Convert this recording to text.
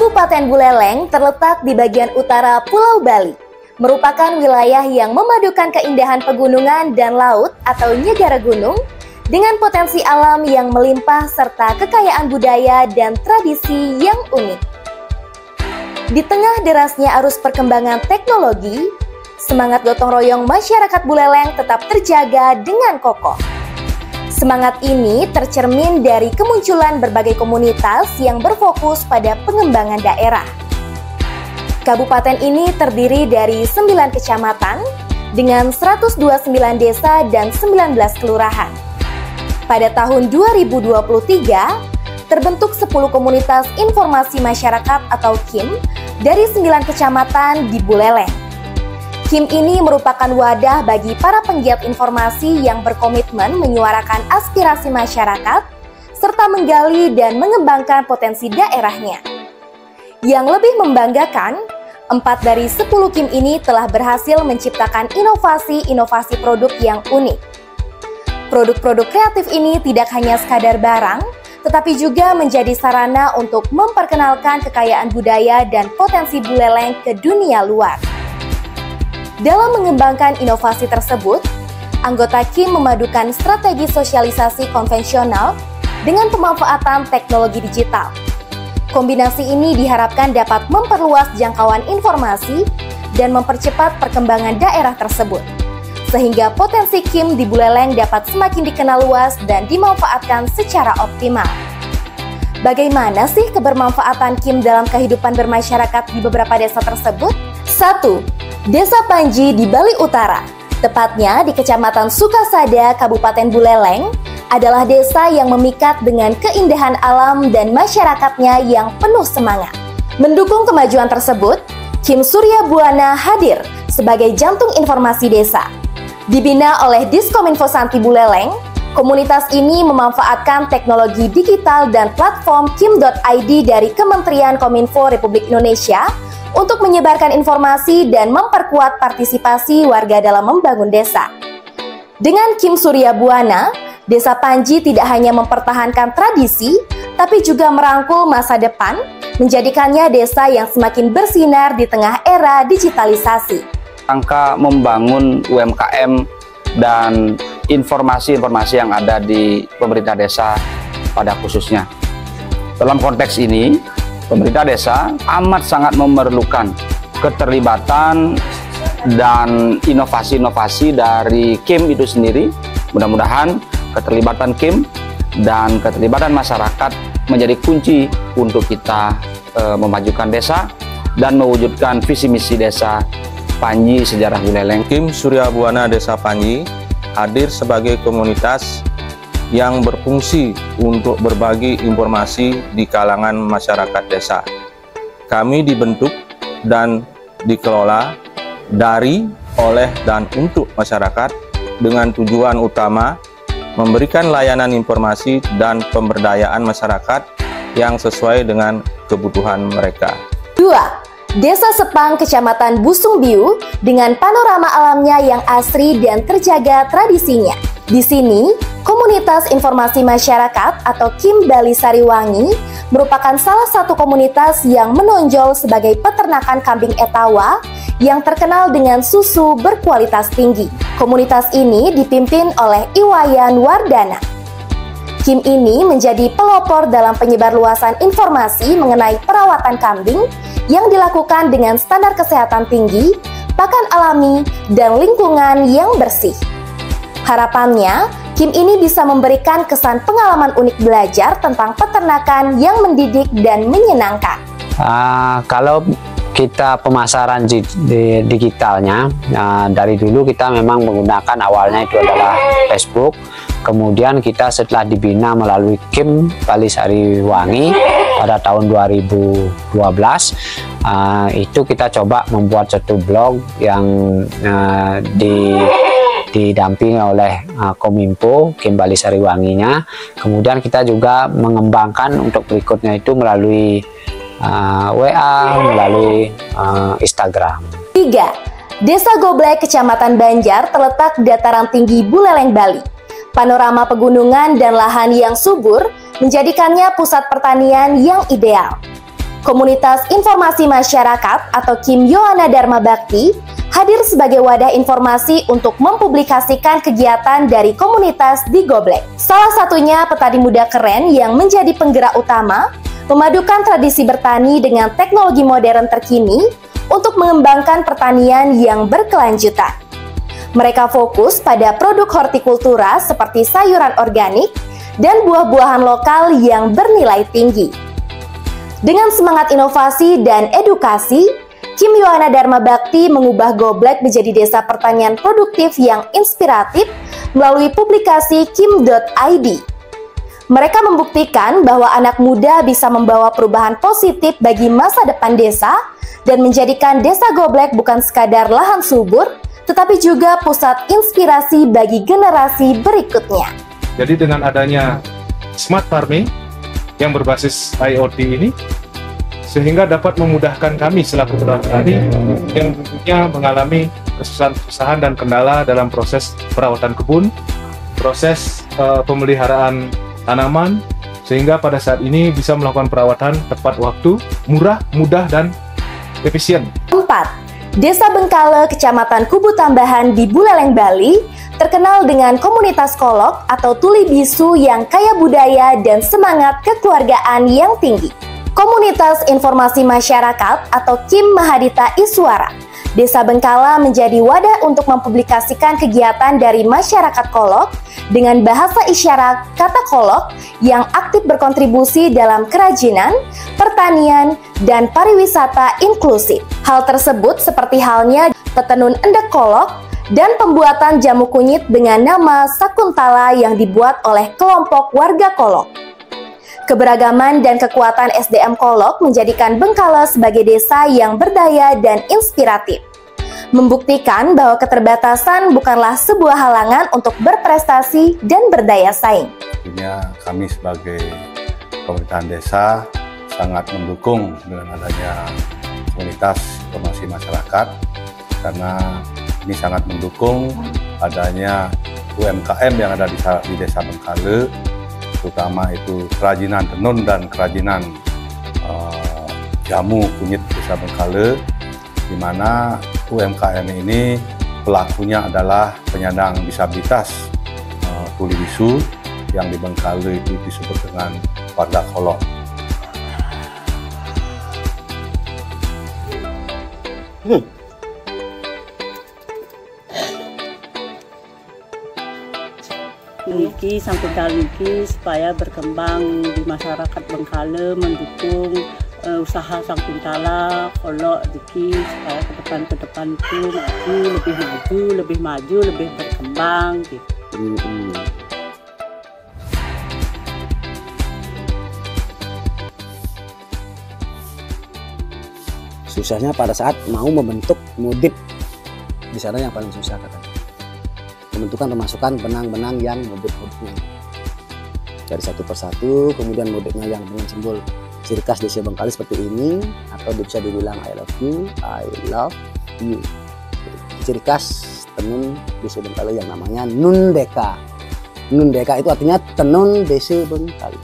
Kabupaten Buleleng terletak di bagian utara Pulau Bali. Merupakan wilayah yang memadukan keindahan pegunungan dan laut atau negara gunung dengan potensi alam yang melimpah serta kekayaan budaya dan tradisi yang unik. Di tengah derasnya arus perkembangan teknologi, semangat gotong royong masyarakat Buleleng tetap terjaga dengan kokoh. Semangat ini tercermin dari kemunculan berbagai komunitas yang berfokus pada pengembangan daerah. Kabupaten ini terdiri dari 9 kecamatan dengan 129 desa dan 19 kelurahan. Pada tahun 2023, terbentuk 10 komunitas informasi masyarakat atau KIM dari 9 kecamatan di Buleleng. KIM ini merupakan wadah bagi para penggiat informasi yang berkomitmen menyuarakan aspirasi masyarakat serta menggali dan mengembangkan potensi daerahnya. Yang lebih membanggakan, 4 dari 10 KIM ini telah berhasil menciptakan inovasi-inovasi produk yang unik. Produk-produk kreatif ini tidak hanya sekadar barang, tetapi juga menjadi sarana untuk memperkenalkan kekayaan budaya dan potensi Buleleng ke dunia luar. Dalam mengembangkan inovasi tersebut, anggota KIM memadukan strategi sosialisasi konvensional dengan pemanfaatan teknologi digital. Kombinasi ini diharapkan dapat memperluas jangkauan informasi dan mempercepat perkembangan daerah tersebut, sehingga potensi KIM di Buleleng dapat semakin dikenal luas dan dimanfaatkan secara optimal. Bagaimana sih kebermanfaatan KIM dalam kehidupan bermasyarakat di beberapa desa tersebut? 1. Desa Panji di Bali Utara, tepatnya di Kecamatan Sukasada, Kabupaten Buleleng, adalah desa yang memikat dengan keindahan alam dan masyarakatnya yang penuh semangat. Mendukung kemajuan tersebut, KIM Surya Buana hadir sebagai jantung informasi desa. Dibina oleh Diskominfo Santi Buleleng, komunitas ini memanfaatkan teknologi digital dan platform kim.id dari Kementerian Kominfo Republik Indonesia untuk menyebarkan informasi dan memperkuat partisipasi warga dalam membangun desa. Dengan KIM Surya Buana, Desa Panji tidak hanya mempertahankan tradisi, tapi juga merangkul masa depan, menjadikannya desa yang semakin bersinar di tengah era digitalisasi. Rangka membangun UMKM dan informasi-informasi yang ada di pemerintah desa pada khususnya. Dalam konteks ini, pemerintah desa amat sangat memerlukan keterlibatan dan inovasi-inovasi dari KIM itu sendiri. Mudah-mudahan keterlibatan KIM dan keterlibatan masyarakat menjadi kunci untuk kita memajukan desa dan mewujudkan visi misi desa Panji Sejarah Buleleng. KIM Surya Buana Desa Panji hadir sebagai komunitas yang berfungsi untuk berbagi informasi di kalangan masyarakat desa. Kami dibentuk dan dikelola dari, oleh, dan untuk masyarakat dengan tujuan utama memberikan layanan informasi dan pemberdayaan masyarakat yang sesuai dengan kebutuhan mereka. 2. Desa Sepang, Kecamatan Busung Biu dengan panorama alamnya yang asri dan terjaga tradisinya. Di sini, Komunitas Informasi Masyarakat atau KIM Bali Sariwangi merupakan salah satu komunitas yang menonjol sebagai peternakan kambing etawa yang terkenal dengan susu berkualitas tinggi. Komunitas ini dipimpin oleh Iwayan Wardana. KIM ini menjadi pelopor dalam penyebarluasan informasi mengenai perawatan kambing yang dilakukan dengan standar kesehatan tinggi, pakan alami, dan lingkungan yang bersih. Harapannya, KIM ini bisa memberikan kesan pengalaman unik belajar tentang peternakan yang mendidik dan menyenangkan. Kalau kita pemasaran digitalnya, dari dulu kita memang menggunakan, awalnya itu adalah Facebook. Kemudian kita setelah dibina melalui KIM Bali Sariwangi pada tahun 2012, itu kita coba membuat satu blog yang didampingi oleh Kominfo KIM Bali Sariwanginya. Kemudian kita juga mengembangkan untuk berikutnya itu melalui WA, melalui Instagram. 3. Desa Goblek, Kecamatan Banjar terletak di dataran tinggi Buleleng, Bali. Panorama pegunungan dan lahan yang subur menjadikannya pusat pertanian yang ideal. Komunitas Informasi Masyarakat atau Kim Yohana Dharma Bakti hadir sebagai wadah informasi untuk mempublikasikan kegiatan dari komunitas di Goblek. Salah satunya petani muda keren yang menjadi penggerak utama, memadukan tradisi bertani dengan teknologi modern terkini untuk mengembangkan pertanian yang berkelanjutan. Mereka fokus pada produk hortikultura seperti sayuran organik dan buah-buahan lokal yang bernilai tinggi. Dengan semangat inovasi dan edukasi, Kim Yohana Dharma Bakti mengubah Goblek menjadi desa pertanian produktif yang inspiratif melalui publikasi kim.id. Mereka membuktikan bahwa anak muda bisa membawa perubahan positif bagi masa depan desa dan menjadikan desa Goblek bukan sekadar lahan subur, tetapi juga pusat inspirasi bagi generasi berikutnya. Jadi dengan adanya smart farming yang berbasis IoT ini, sehingga dapat memudahkan kami selaku petani yang tentunya mengalami kesusahan dan kendala dalam proses perawatan kebun, proses pemeliharaan tanaman, sehingga pada saat ini bisa melakukan perawatan tepat waktu, murah, mudah, dan efisien. 4. Desa Bengkale, Kecamatan Kubu Tambahan di Buleleng, Bali, terkenal dengan komunitas kolok atau tuli bisu yang kaya budaya dan semangat kekeluargaan yang tinggi. Komunitas Informasi Masyarakat atau Kim Mahadita Iswara, Desa Bengkala menjadi wadah untuk mempublikasikan kegiatan dari masyarakat kolok dengan bahasa isyarat kata kolok yang aktif berkontribusi dalam kerajinan, pertanian, dan pariwisata inklusif. Hal tersebut seperti halnya petenun endek kolok dan pembuatan jamu kunyit dengan nama Sakuntala yang dibuat oleh kelompok warga kolok. Keberagaman dan kekuatan SDM kolok menjadikan Bengkale sebagai desa yang berdaya dan inspiratif, membuktikan bahwa keterbatasan bukanlah sebuah halangan untuk berprestasi dan berdaya saing. Tentunya kami sebagai pemerintahan desa sangat mendukung dengan adanya komunitas informasi masyarakat, karena ini sangat mendukung adanya UMKM yang ada di Desa Bengkale, terutama itu kerajinan tenun dan kerajinan jamu kunyit Desa Bengkale, di mana UMKM ini pelakunya adalah penyandang disabilitas tuli bisu yang di Bengkale itu disebut dengan warga kolok. Niki Sakuntala niki supaya berkembang di masyarakat Bengkale, mendukung usaha Sakuntala kolok niki supaya ke depan itu lebih maju, lebih berkembang gitu. Susahnya pada saat mau membentuk modif, di sana yang paling susah katanya. Pembentukan pemasukan benang-benang yang modif-modifnya dari satu persatu, kemudian modifnya yang dengan simbol ciri khas Desa Bengkale seperti ini, atau bisa dibilang I love you, I love you. Ciri khas tenun Desa Bengkale yang namanya Nundeka. Nundeka itu artinya tenun Desa Bengkale.